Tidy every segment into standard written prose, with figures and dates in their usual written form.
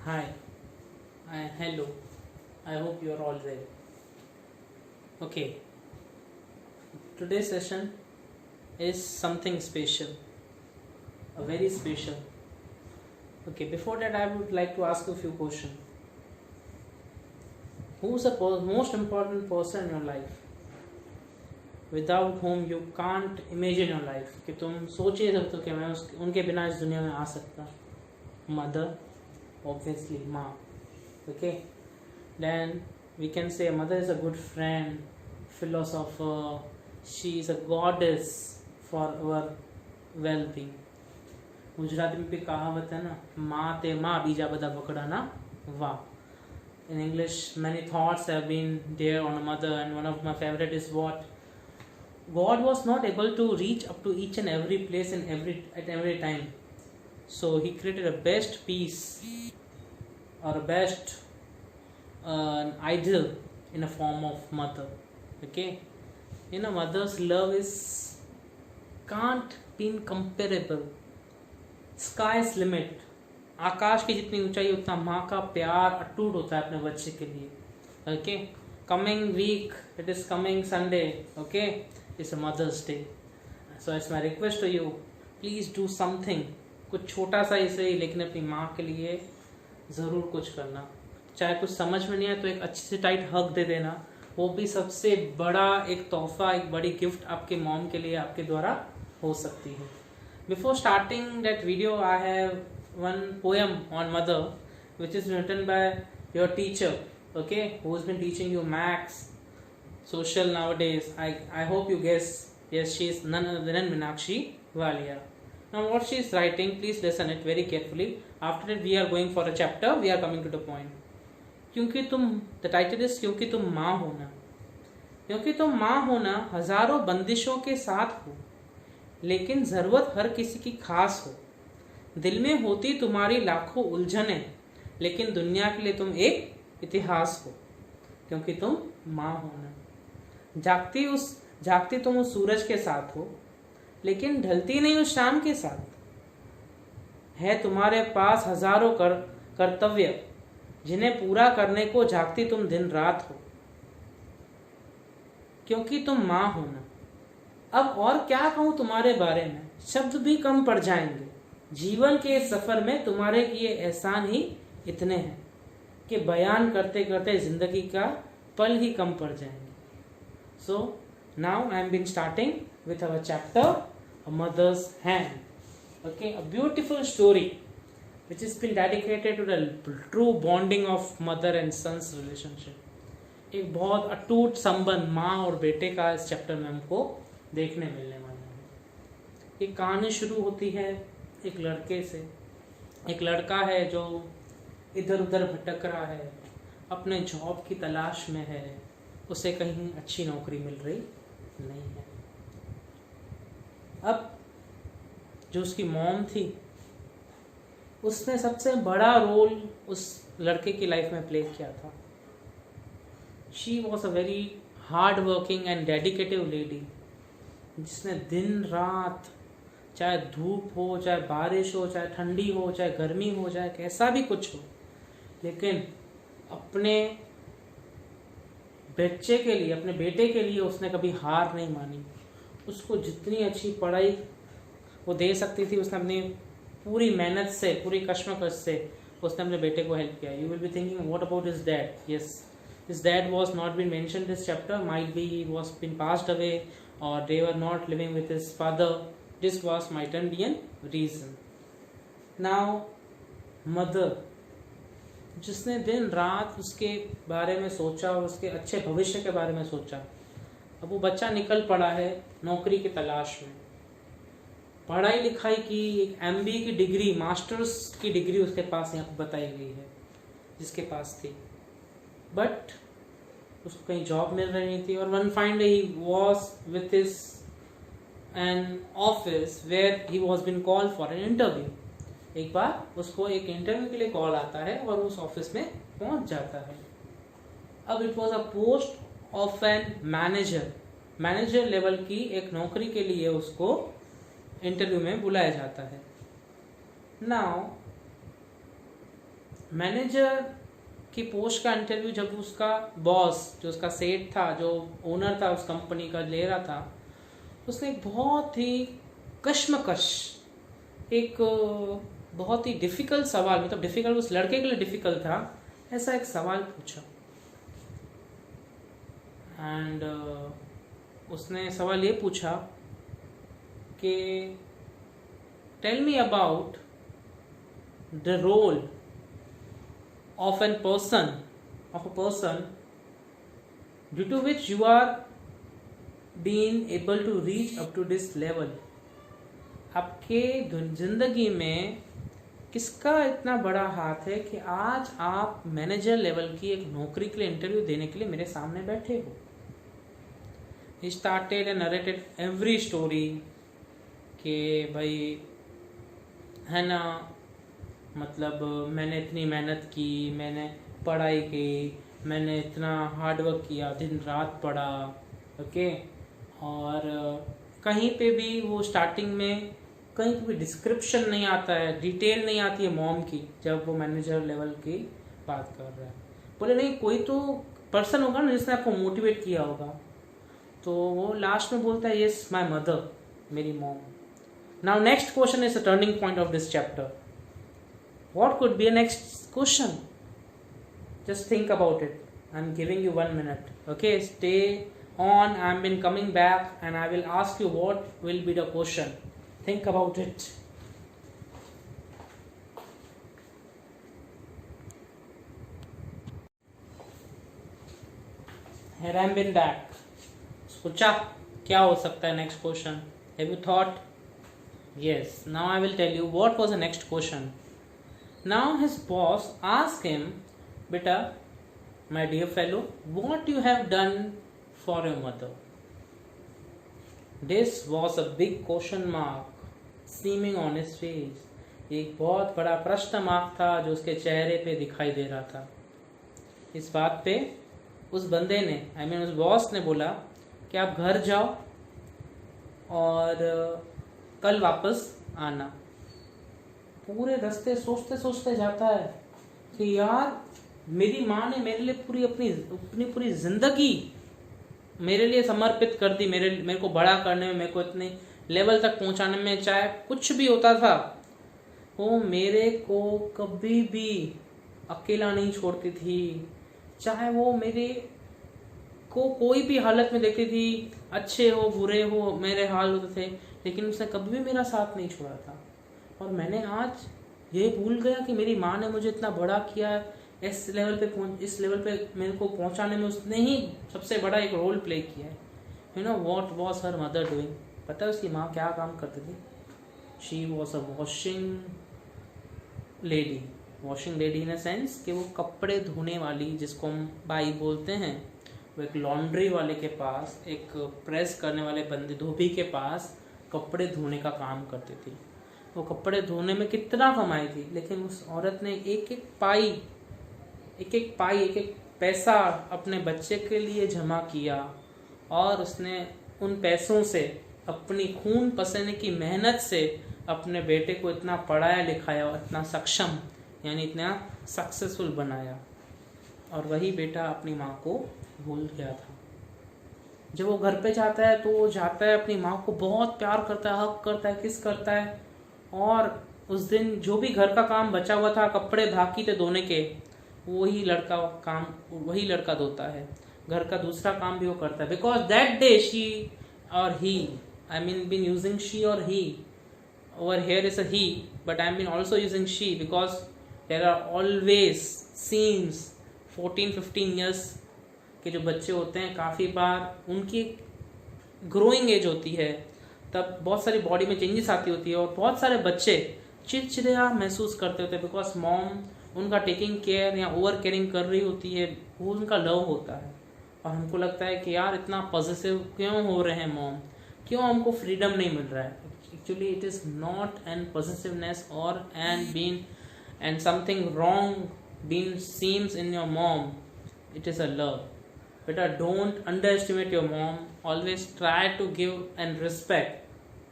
Hi, hello. I hope you are all well. Okay, today's session is something special, a very special. Okay, before that, I would like to ask you a few questions. Who's the most important person in your life without whom you can't imagine your life? कि तुम सोच ही नहीं सकते कि मैं उनके बिना इस दुनिया में आ सकता. Mother, obviously, माँ. Okay, then we can say a mother is a good friend, philosopher. She is a goddess for our well-being. Gujarati में भी कहावत है ना, माँ ते माँ बीजा बदा बकड़ाना वाह. In English, many thoughts have been there on a mother, and one of my favorite is what God was not able to reach up to each and every place and at every time. So He created a best piece or a best ideal in a form of mother. Okay, mother's love is can't be incomparable. Sky's limit. आकाश की जितनी ऊंचाई उतना माँ का प्यार अटूट होता है अपने बच्चे के लिए. Okay, coming week it is coming Sunday. Okay, it's a mother's day. So it's my request to you, please do something. कुछ छोटा सा ही सही, लेकिन अपनी माँ के लिए ज़रूर कुछ करना. चाहे कुछ समझ में नहीं आए तो एक अच्छी से टाइट हक दे देना. वो भी सबसे बड़ा एक तोहफा, एक बड़ी गिफ्ट आपके मॉम के लिए आपके द्वारा हो सकती है. Before starting that video I have one poem on mother which is written by your teacher, okay, who's been teaching you maths, social nowadays. I hope you guess. Yes, she is none other than Meenakshi Walia. Now what she is writing, please listen it very carefully. After that we are going for a chapter, we are coming to the point. क्योंकि तुम, the title is क्योंकि तुम माँ हो ना. क्योंकि तुम माँ हो ना, हजारों बंदिशों के साथ हो, लेकिन जरूरत हर किसी की खास हो. दिल में होती तुम्हारी लाखों उलझनें, लेकिन दुनिया के लिए तुम एक इतिहास हो. क्योंकि तुम माँ हो ना. जागती तुम उस सूरज के साथ हो, लेकिन ढलती नहीं उस शाम के साथ. है तुम्हारे पास हजारों कर्तव्य, जिन्हें पूरा करने को जागती तुम दिन रात हो. क्योंकि तुम माँ हो ना. अब और क्या कहूँ तुम्हारे बारे में, शब्द भी कम पड़ जाएंगे. जीवन के सफर में तुम्हारे किए एहसान ही इतने हैं कि बयान करते करते जिंदगी का पल ही कम पड़ जाएंगे. So now I am been starting with our chapter a mother's hand. Okay, a beautiful story which has been dedicated to the true bonding of mother and son's relationship. एक बहुत अटूट संबंध माँ और बेटे का इस चैप्टर में हमको देखने मिलने वाला है. एक कहानी शुरू होती है एक लड़के से. एक लड़का है जो इधर उधर भटक रहा है, अपने जॉब की तलाश में है. उसे कहीं अच्छी नौकरी मिल रही नहीं है. अब जो उसकी मॉम थी, उसने सबसे बड़ा रोल उस लड़के की लाइफ में प्ले किया था. She was a very hard working and dedicative lady, जिसने दिन रात, चाहे धूप हो, चाहे बारिश हो, चाहे ठंडी हो, चाहे गर्मी हो, चाहे कैसा भी कुछ हो, लेकिन अपने बच्चे के लिए, अपने बेटे के लिए उसने कभी हार नहीं मानी. उसको जितनी अच्छी पढ़ाई वो दे सकती थी, उसने अपनी पूरी मेहनत से, पूरी कश्मकश से उसने अपने बेटे को हेल्प किया. You will be thinking what about his dad. Yes, his dad was not been mentioned this chapter. Might be he was been passed away और they were not living with his father. This was might be a reason. Now, mother, जिसने दिन रात उसके बारे में सोचा और उसके अच्छे भविष्य के बारे में सोचा. अब वो बच्चा निकल पड़ा है नौकरी की तलाश में. पढ़ाई लिखाई की, एक MBA की डिग्री, मास्टर्स की डिग्री उसके पास यहाँ पर बताई गई है, जिसके पास थी. बट उसको कहीं जॉब मिल रही नहीं थी. और one fine day he was with his an office where he was been called for an interview. एक बार उसको एक इंटरव्यू के लिए कॉल आता है और उस ऑफिस में पहुंच जाता है. अब it was a post of an manager level की एक नौकरी के लिए उसको इंटरव्यू में बुलाया जाता है. नाउ मैनेजर की पोस्ट का इंटरव्यू जब उसका बॉस, जो उसका सेठ था, जो ओनर था उस कंपनी का, ले रहा था, उसने एक बहुत ही कश्मकश, एक बहुत ही डिफ़िकल्ट सवाल, मतलब डिफ़िकल्ट उस लड़के के लिए डिफ़िकल्ट था, ऐसा एक सवाल पूछा। एंड उसने सवाल ये पूछा कि tell me about the role of a person due to which you are being able to reach up to this level। आपके जिंदगी में किसका इतना बड़ा हाथ है कि आज आप मैनेजर लेवल की एक नौकरी के लिए इंटरव्यू देने के लिए मेरे सामने बैठे हो। He started and narrated every story कि भाई है ना, मतलब मैंने इतनी मेहनत की, मैंने पढ़ाई की, मैंने इतना हार्ड वर्क किया, दिन रात पढ़ा, ओके। और कहीं पे भी वो स्टार्टिंग में कहीं पे भी डिस्क्रिप्शन नहीं आता है, डिटेल नहीं आती है मॉम की, जब वो मैनेजर लेवल की बात कर रहा है। बोले नहीं, कोई तो पर्सन होगा ना जिसने आपको मोटिवेट किया होगा। तो वो लास्ट में बोलता है यस माई मदर, मेरी mom. Now next question is the turning point of this chapter. What could be a next question? Just think about it. I'm giving you 1 minute. Okay, stay on. I've been coming back and I will ask you what will be the question. Think about it. Here I've been back. सोचा क्या हो सकता है next question? Have you thought? Yes. Now I will tell you what was the next question. Now his boss asked him, Beta, my dear fellow, what you have done for your mother? This was a big question mark seeming on his face. एक बहुत बड़ा प्रश्न mark था जो उसके चेहरे पे दिखाई दे रहा था। इस बात पे उस बंदे ने, उस बॉस ने बोला कि आप घर जाओ और कल वापस आना। पूरे रास्ते सोचते सोचते जाता है कि यार मेरी माँ ने मेरे लिए अपनी पूरी ज़िंदगी मेरे लिए समर्पित कर दी, मेरे को बड़ा करने में, मेरे को इतने लेवल तक पहुंचाने में, चाहे कुछ भी होता था वो मेरे को कभी भी अकेला नहीं छोड़ती थी। चाहे वो मेरे को कोई भी हालत में देखती थी, अच्छे हो बुरे हो मेरे हाल होते थे, लेकिन उसने कभी भी मेरा साथ नहीं छोड़ा था। और मैंने आज ये भूल गया कि मेरी माँ ने मुझे इतना बड़ा किया है, इस लेवल पे मेरे को पहुंचाने में उसने ही सबसे बड़ा एक रोल प्ले किया है। You know what was her mother doing? पता है उसकी माँ क्या काम करती थी? She was a washing lady in a sense कि वो कपड़े धोने वाली, जिसको हम बाई बोलते हैं, वो एक लॉन्ड्री वाले के पास, एक प्रेस करने वाले बंदे धोबी के पास कपड़े धोने का काम करती थी। वो कपड़े धोने में कितना कमाई थी, लेकिन उस औरत ने एक एक पैसा अपने बच्चे के लिए जमा किया और उसने उन पैसों से अपनी खून पसीने की मेहनत से अपने बेटे को इतना पढ़ाया लिखाया और इतना सक्षम, यानी इतना सक्सेसफुल बनाया। और वही बेटा अपनी माँ को भूल गया था। जब वो घर पे जाता है तो वो जाता है, अपनी माँ को बहुत प्यार करता है, हक करता है, किस करता है। और उस दिन जो भी घर का काम बचा हुआ था, कपड़े बाकी थे धोने के, वही लड़का धोता है। घर का दूसरा काम भी वो करता है, because that day she or he, I mean been using she or he, over here is a he, but I mean also using she because there are always scenes 14-15 years के जो बच्चे होते हैं, काफ़ी बार उनकी ग्रोइंग एज होती है, तब बहुत सारी बॉडी में चेंजेस आती होती है और बहुत सारे बच्चे चिड़चिड़ा महसूस करते होते हैं बिकॉज मॉम उनका टेकिंग केयर या ओवर केयरिंग कर रही होती है, वो उनका लव होता है। और हमको लगता है कि यार इतना पॉजिटिव क्यों हो रहे हैं मॉम, क्यों हमको फ्रीडम नहीं मिल रहा है। Actually it is not an positiveness or and something wrong been seems in your mom, it is a love. Beta, don't underestimate your mom. Always try to give and respect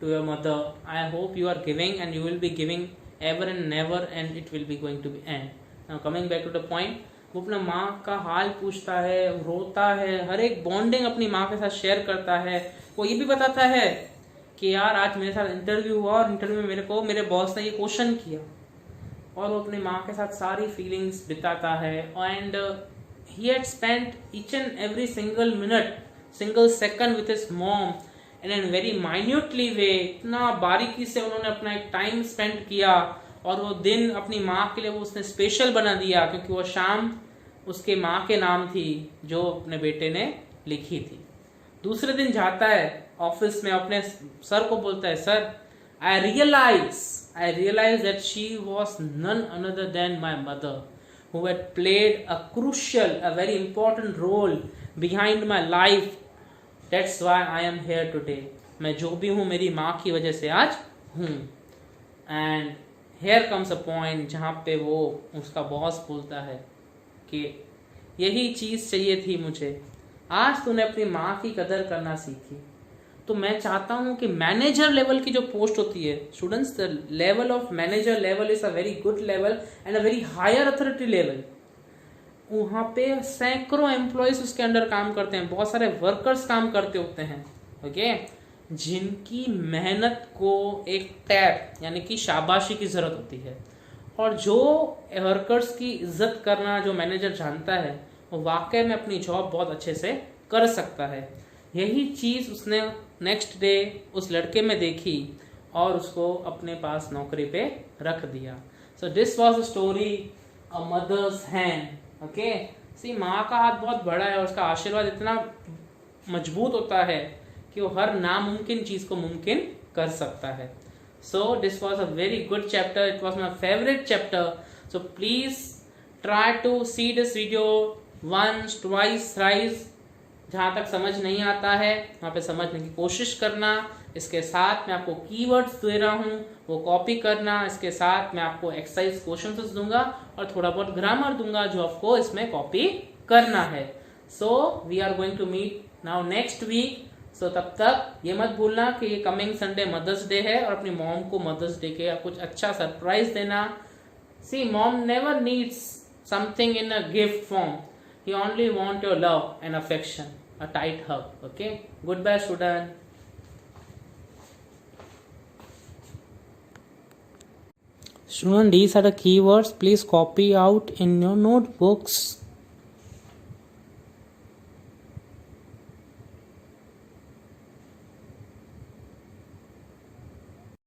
to your mother. I hope you are giving and you will be giving ever and never, and it will be going to be end. Coming back to the point, वो अपना माँ का हाल पूछता है, रोता है, हर एक bonding अपनी माँ के साथ शेयर करता है। वो ये भी बताता है कि यार आज मेरे साथ इंटरव्यू हुआ और इंटरव्यू में मेरे बॉस ने ये क्वेश्चन किया, और वो अपनी माँ के साथ सारी फीलिंग्स बिताता है। And he had spent each and every single minute, single second with his mom and in very minutely way, इतना बारीकी से उन्होंने अपना एक टाइम स्पेंड किया, और वो दिन अपनी माँ के लिए वो उसने स्पेशल बना दिया, क्योंकि वो शाम उसके माँ के नाम थी जो अपने बेटे ने लिखी थी। दूसरे दिन जाता है ऑफिस में, अपने सर को बोलता है, sir I realise that she was none another than my mother who had played a crucial, a very important role behind my life. That's why I am here today. मैं जो भी हूँ मेरी माँ की वजह से आज हूँ। And here comes a point जहाँ पे वो उसका बॉस बोलता है कि यही चीज़ चाहिए थी मुझे, आज तूने अपनी माँ की कदर करना सीखी। तो मैं चाहता हूँ कि मैनेजर लेवल की जो पोस्ट होती है, students, the level of manager level is a very good level and a very higher authority level. वहाँ पे सैकड़ों एम्प्लॉयज उसके अंडर काम करते हैं, बहुत सारे वर्कर्स काम करते होते हैं, ओके, जिनकी मेहनत को एक टैप यानी कि शाबाशी की जरूरत होती है। और जो वर्कर्स की इज्जत करना जो मैनेजर जानता है, वो वाकई में अपनी जॉब बहुत अच्छे से कर सकता है। यही चीज़ उसने नेक्स्ट डे उस लड़के में देखी और उसको अपने पास नौकरी पे रख दिया। So this was a story a mother's hand, okay. See, माँ का हाथ बहुत बड़ा है और उसका आशीर्वाद इतना मजबूत होता है कि वो हर नामुमकिन चीज़ को मुमकिन कर सकता है। So this was a very good chapter, it was my favourite chapter. So please try to see this video once, twice, thrice. जहाँ तक समझ नहीं आता है वहाँ पे समझने की कोशिश करना। इसके साथ मैं आपको कीवर्ड्स दे रहा हूँ, वो कॉपी करना। इसके साथ मैं आपको एक्सरसाइज क्वेश्चंस दूंगा और थोड़ा बहुत ग्रामर दूंगा जो आपको इसमें कॉपी करना है। So we are going to meet now next week. So तब तक ये मत भूलना कि ये कमिंग संडे मदर्स डे है और अपनी मॉम को मदर्स डे के कुछ अच्छा सरप्राइज देना। See, mom never needs something in a gift form, he only want your love and affection, a tight hug. Okay, goodbye student. Student, these are the keywords, please copy out in your notebooks.